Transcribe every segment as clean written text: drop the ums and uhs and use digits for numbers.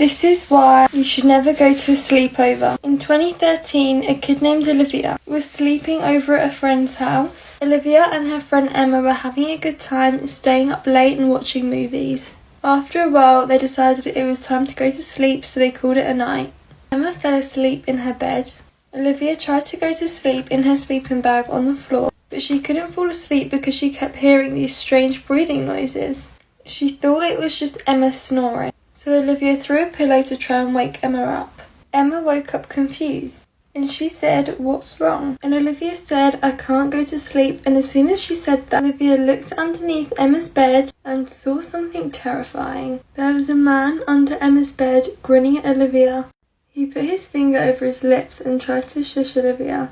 This is why you should never go to a sleepover. In 2013, a kid named Olivia was sleeping over at a friend's house. Olivia and her friend Emma were having a good time, staying up late and watching movies. After a while, they decided it was time to go to sleep, so they called it a night. Emma fell asleep in her bed. Olivia tried to go to sleep in her sleeping bag on the floor, but she couldn't fall asleep because she kept hearing these strange breathing noises. She thought it was just Emma snoring, so Olivia threw a pillow to try and wake Emma up. Emma woke up confused, and she said, "What's wrong?" And Olivia said, "I can't go to sleep." And as soon as she said that, Olivia looked underneath Emma's bed and saw something terrifying. There was a man under Emma's bed grinning at Olivia. He put his finger over his lips and tried to shush Olivia.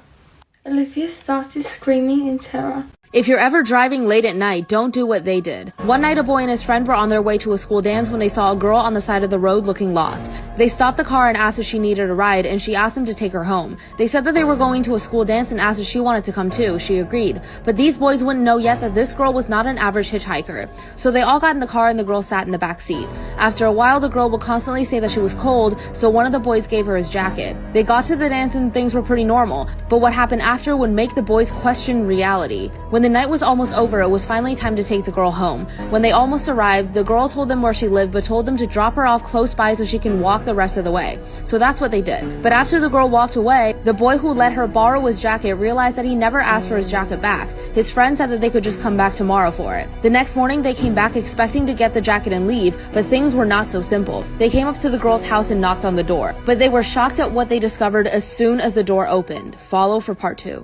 Olivia started screaming in terror. If you're ever driving late at night, don't do what they did. One night, a boy and his friend were on their way to a school dance when they saw a girl on the side of the road looking lost. They stopped the car and asked if she needed a ride, and she asked them to take her home. They said that they were going to a school dance and asked if she wanted to come too. She agreed. But these boys wouldn't know yet that this girl was not an average hitchhiker. So they all got in the car and the girl sat in the back seat. After a while, the girl would constantly say that she was cold, so one of the boys gave her his jacket. They got to the dance and things were pretty normal, but what happened after would make the boys question reality. When the night was almost over, it was finally time to take the girl home. When they almost arrived, the girl told them where she lived but told them to drop her off close by so she can walk the rest of the way. So that's what they did. But after the girl walked away, the boy who let her borrow his jacket realized that he never asked for his jacket back. His friend said that they could just come back tomorrow for it. The next morning, they came back expecting to get the jacket and leave, but things were not so simple. They came up to the girl's house and knocked on the door, but they were shocked at what they discovered as soon as the door opened. Follow for part 2.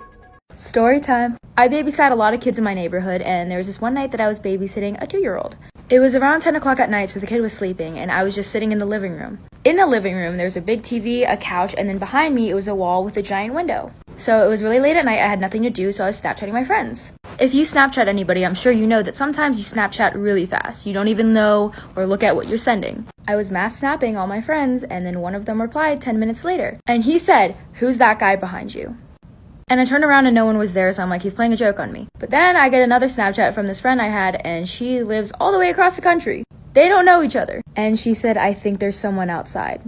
Story time. I babysat a lot of kids in my neighborhood, and there was this one night that I was babysitting a 2-year-old. It was around 10 o'clock at night, so the kid was sleeping, and I was just sitting in the living room. In the living room, there was a big TV, a couch, and then behind me, it was a wall with a giant window. So it was really late at night, I had nothing to do, so I was Snapchatting my friends. If you Snapchat anybody, I'm sure you know that sometimes you Snapchat really fast. You don't even know or look at what you're sending. I was mass snapping all my friends, and then one of them replied 10 minutes later. And he said, "Who's that guy behind you?" And I turned around and no one was there, so I'm like, he's playing a joke on me. But then I get another Snapchat from this friend I had, and she lives all the way across the country. They don't know each other. And she said, "I think there's someone outside."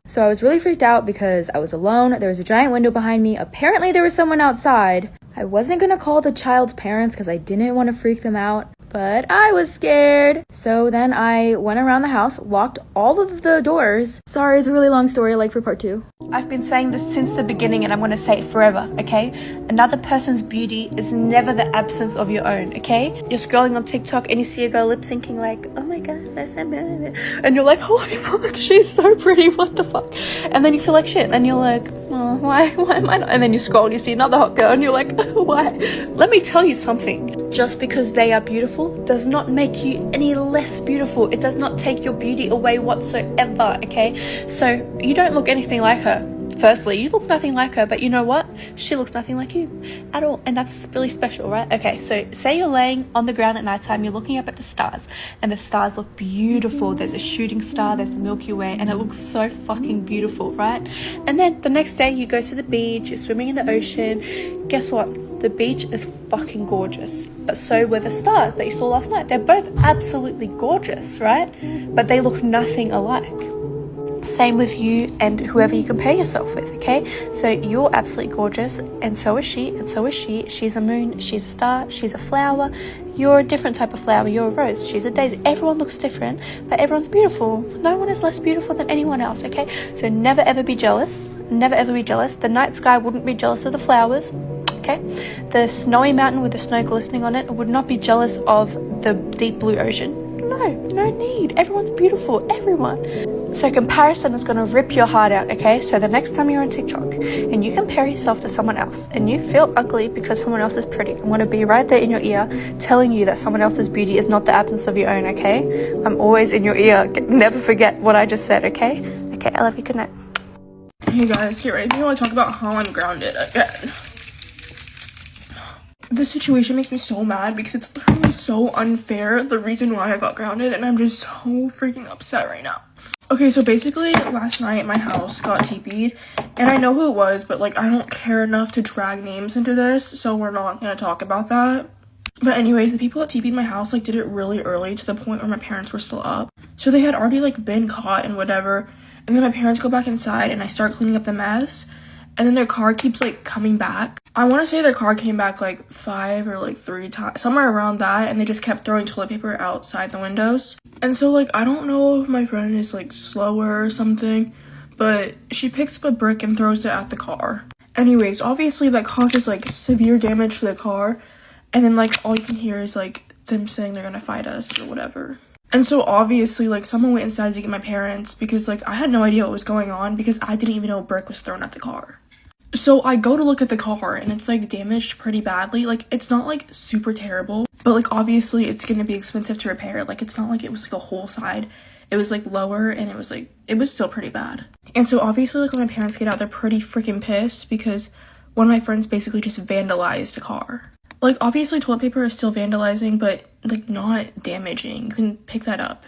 So I was really freaked out because I was alone. There was a giant window behind me. Apparently there was someone outside. I wasn't gonna call the child's parents because I didn't want to freak them out, but I was scared. So then I went around the house, locked all of the doors. Sorry, it's a really long story, like for part 2. I've been saying this since the beginning and I'm going to say it forever, okay? Another person's beauty is never the absence of your own, okay? You're scrolling on TikTok and you see a girl lip syncing like, "Oh my god, that's so bad." And you're like, "Holy fuck, she's so pretty, what the fuck?" And then you feel like shit and you're like, "Oh, why am I not?" And then you scroll and you see another hot girl and you're like, "Why?" Let me tell you something. Just because they are beautiful does not make you any less beautiful. It does not take your beauty away whatsoever, okay? So you don't look anything like her. Firstly, you look nothing like her, but you know what? She looks nothing like you at all, and that's really special, right? Okay, so say you're laying on the ground at nighttime, you're looking up at the stars, and the stars look beautiful. There's a shooting star, there's the Milky Way, and it looks so fucking beautiful, right? And then the next day you go to the beach, you're swimming in the ocean. Guess what? The beach is fucking gorgeous, but so were the stars that you saw last night. They're both absolutely gorgeous, right? But they look nothing alike. Same with you and whoever you compare yourself with, okay? So you're absolutely gorgeous, and so is she, and so is she. She's a moon, she's a star, she's a flower. You're a different type of flower. You're a rose, she's a daisy. Everyone looks different, but everyone's beautiful. No one is less beautiful than anyone else, okay? So never ever be jealous. Never ever be jealous. The night sky wouldn't be jealous of the flowers, okay? The snowy mountain with the snow glistening on it would not be jealous of the deep blue ocean. No need. Everyone's beautiful, everyone. So comparison is going to rip your heart out, okay? So the next time you're on TikTok and you compare yourself to someone else and you feel ugly because someone else is pretty, I'm going to be right there in your ear telling you that someone else's beauty is not the absence of your own, okay? I'm always in your ear. Never forget what I just said, okay? Okay, I love you. Good night. Hey guys, get ready. I want to talk about how I'm grounded again. This situation makes me so mad because it's literally so unfair, the reason why I got grounded, and I'm just so freaking upset right now. Okay, so basically last night my house got TP'd, and I know who it was, but like I don't care enough to drag names into this, so we're not gonna talk about that. But anyways, the people that TP'd my house, like, did it really early to the point where my parents were still up. So they had already, like, been caught and whatever. And then my parents go back inside and I start cleaning up the mess. And then their car keeps, like, coming back. I want to say their car came back, like, 5 or, like, 3 times. Somewhere around that. And they just kept throwing toilet paper outside the windows. And so, like, I don't know if my friend is, like, slower or something. But she picks up a brick and throws it at the car. Anyways, obviously that causes, like, severe damage to the car. And then, like, all you can hear is, like, them saying they're gonna fight us or whatever. And so, obviously, like, someone went inside to get my parents because, like, I had no idea what was going on because I didn't even know a brick was thrown at the car. So, I go to look at the car and it's, like, damaged pretty badly. Like, it's not, like, super terrible. But, like, obviously, it's gonna be expensive to repair. Like, it's not like it was, like, a whole side. It was, like, lower and it was, like, it was still pretty bad. And so, obviously, like, when my parents get out, they're pretty freaking pissed because one of my friends basically just vandalized a car. Like, obviously, toilet paper is still vandalizing, but, like, not damaging. You can pick that up.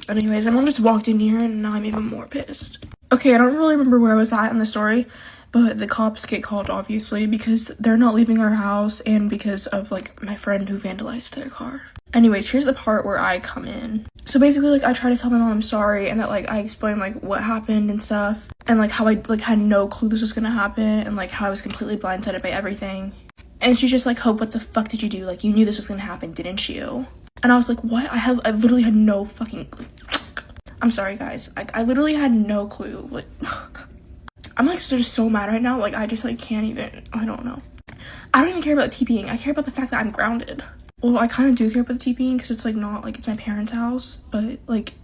But anyways, everyone just walked in here, and now I'm even more pissed. Okay, I don't really remember where I was at in the story, but the cops get called, obviously, because they're not leaving our house, and because of, like, my friend who vandalized their car. Anyways, here's the part where I come in. So basically, like, I try to tell my mom I'm sorry, and that, like, I explain, like, what happened and stuff, and, like, how I, like, had no clue this was gonna happen, and, like, how I was completely blindsided by everything. And she's just like, Hope, what the fuck did you do? Like, you knew this was gonna happen, didn't you? And I was like, what? I literally had no fucking clue. I'm sorry, guys. I literally had no clue. Like, I'm, like, just so mad right now. Like, I just, like, can't even, I don't know. I don't even care about TPing. I care about the fact that I'm grounded. Well, I kind of do care about the TPing because it's, like, not, like, it's my parents' house. But, like,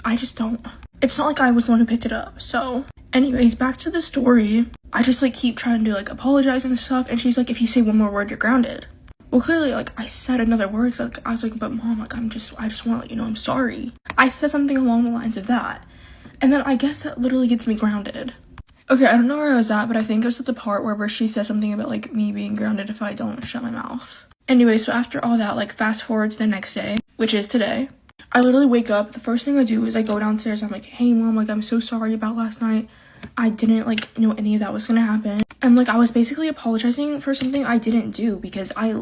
I just don't. It's not like I was the one who picked it up, so. Anyways, back to the story. I just, like, keep trying to, like, apologize and stuff, and she's like, if you say one more word, you're grounded. Well, clearly, like, I said another word, so, like, I was like, but Mom, like, I just want to let you know I'm sorry. I said something along the lines of that. And then I guess that literally gets me grounded. Okay, I don't know where I was at, but I think it was at the part where she said something about, like, me being grounded if I don't shut my mouth. Anyway, so after all that, like, fast forward to the next day, which is today. I literally wake up, the first thing I do is I go downstairs, I'm like, hey, Mom, like, I'm so sorry about last night. I didn't, like, know any of that was gonna happen. And, like, I was basically apologizing for something I didn't do because I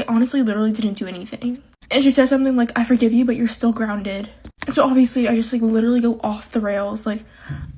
honestly literally didn't do anything. And she said something like, I forgive you, but you're still grounded. And so obviously I just, like, literally go off the rails. Like,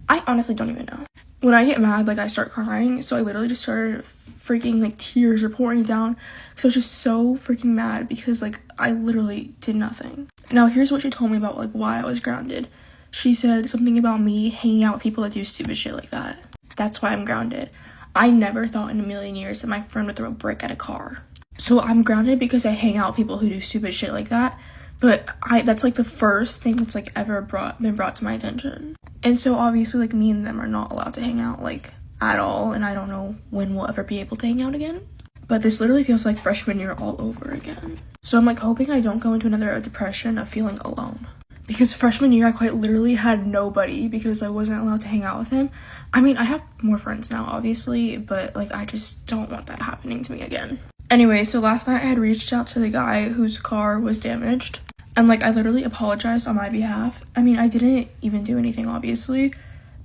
I honestly don't even know. When I get mad, like, I start crying. So I literally just started freaking, like, tears are pouring down. Because I was just so freaking mad because, like, I literally did nothing. Now, here's what she told me about, like, why I was grounded. She said something about me hanging out with people that do stupid shit like that. That's why I'm grounded. I never thought in a million years that my friend would throw a brick at a car. So I'm grounded because I hang out with people who do stupid shit like that. But that's, like, the first thing that's, like, ever been brought to my attention. And so obviously, like, me and them are not allowed to hang out, like, at all. And I don't know when we'll ever be able to hang out again. But this literally feels like freshman year all over again. So I'm, like, hoping I don't go into another depression of feeling alone. Because freshman year, I quite literally had nobody because I wasn't allowed to hang out with him. I mean, I have more friends now, obviously, but, like, I just don't want that happening to me again. Anyway, so last night I had reached out to the guy whose car was damaged. And, like, I literally apologized on my behalf. I mean, I didn't even do anything, obviously.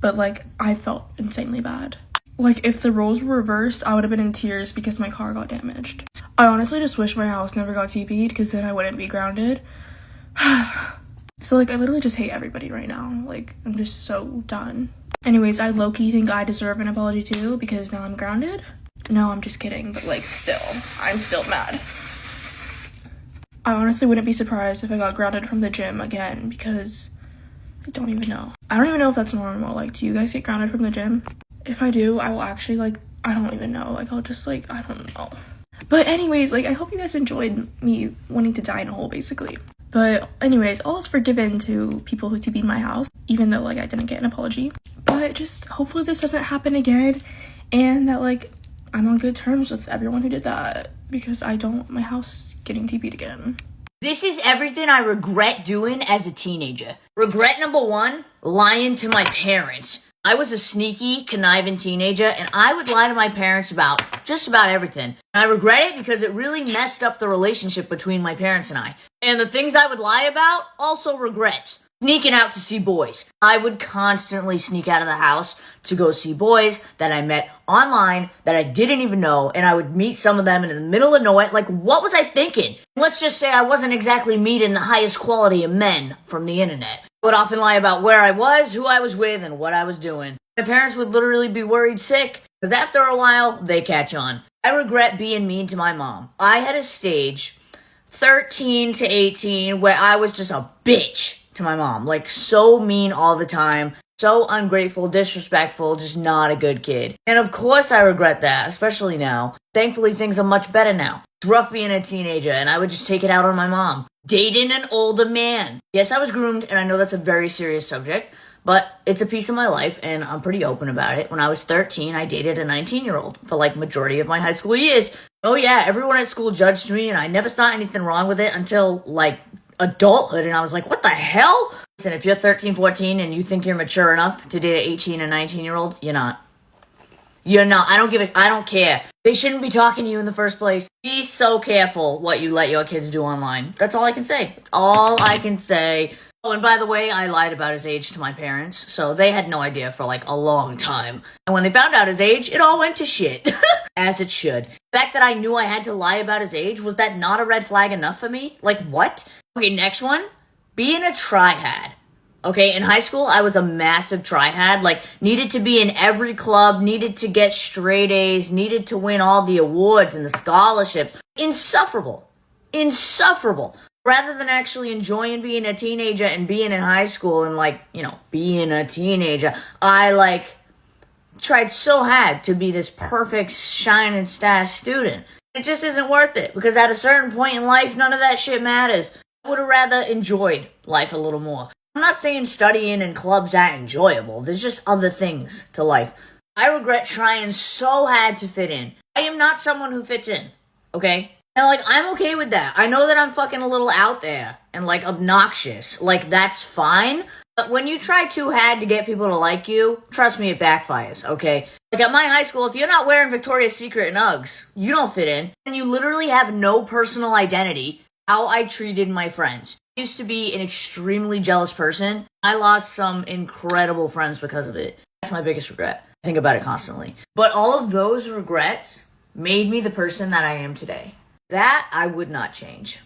But, like, I felt insanely bad. Like, if the roles were reversed, I would have been in tears because my car got damaged. I honestly just wish my house never got TP'd because then I wouldn't be grounded. So, like, I literally just hate everybody right now. Like, I'm just so done. Anyways, I low-key think I deserve an apology too because now I'm grounded. No, I'm just kidding, but, like, still, I'm still mad. I honestly wouldn't be surprised if I got grounded from the gym again because I don't even know. I don't even know if that's normal. Like, do you guys get grounded from the gym? If I do, I will actually, like, I don't even know. Like, I'll just, like, I don't know. But anyways, like, I hope you guys enjoyed me wanting to die in a hole, basically. But anyways, all is forgiven to people who TP'd my house, even though, like, I didn't get an apology. But just hopefully this doesn't happen again, and that, like, I'm on good terms with everyone who did that, because I don't want my house getting TP'd again. This is everything I regret doing as a teenager. Regret number 1, lying to my parents. I was a sneaky, conniving teenager, and I would lie to my parents about just about everything. And I regret it because it really messed up the relationship between my parents and I. And the things I would lie about, also regrets. Sneaking out to see boys. I would constantly sneak out of the house to go see boys that I met online that I didn't even know, and I would meet some of them in the middle of nowhere. Like, what was I thinking? Let's just say I wasn't exactly meeting the highest quality of men from the internet. I would often lie about where I was, who I was with, and what I was doing. My parents would literally be worried sick, because after a while, they catch on. I regret being mean to my mom. I had a stage, 13 to 18, where I was just a bitch to my mom. Like, so mean all the time. So ungrateful, disrespectful, just not a good kid. And of course I regret that, especially now. Thankfully, things are much better now. It's rough being a teenager, and I would just take it out on my mom. Dating an older man. Yes, I was groomed, and I know that's a very serious subject, but it's a piece of my life, and I'm pretty open about it. When I was 13, I dated a 19-year-old for, like, majority of my high school years. Oh yeah, everyone at school judged me, and I never saw anything wrong with it until, like, adulthood, and I was like, what the hell? Listen, if you're 13, 14, and you think you're mature enough to date an 18 and 19-year-old, you're not. You're not. I don't care. They shouldn't be talking to you in the first place. Be so careful what you let your kids do online. That's all I can say. That's all I can say. Oh, and by the way, I lied about his age to my parents, so they had no idea for like a long time. And when they found out his age, it all went to shit. As it should. The fact that I knew I had to lie about his age, was that not a red flag enough for me? Like, what? Okay, next one. Being a tryhard. Okay, in high school, I was a massive tryhard. Like, needed to be in every club, needed to get straight A's, needed to win all the awards and the scholarships. Insufferable. Insufferable. Rather than actually enjoying being a teenager and being in high school and, like, you know, being a teenager, I, like, tried so hard to be this perfect shining star student. It just isn't worth it, because at a certain point in life, none of that shit matters. I would have rather enjoyed life a little more. I'm not saying studying in clubs aren't enjoyable. There's just other things to life. I regret trying so hard to fit in. I am not someone who fits in, okay? And, like, I'm okay with that. I know that I'm fucking a little out there and, like, obnoxious. Like, that's fine. But when you try too hard to get people to like you, trust me, it backfires, okay? Like, at my high school, if you're not wearing Victoria's Secret and Uggs, you don't fit in. And you literally have no personal identity. How I treated my friends. I used to be an extremely jealous person. I lost some incredible friends because of it. That's my biggest regret. I think about it constantly. But all of those regrets made me the person that I am today. That I would not change.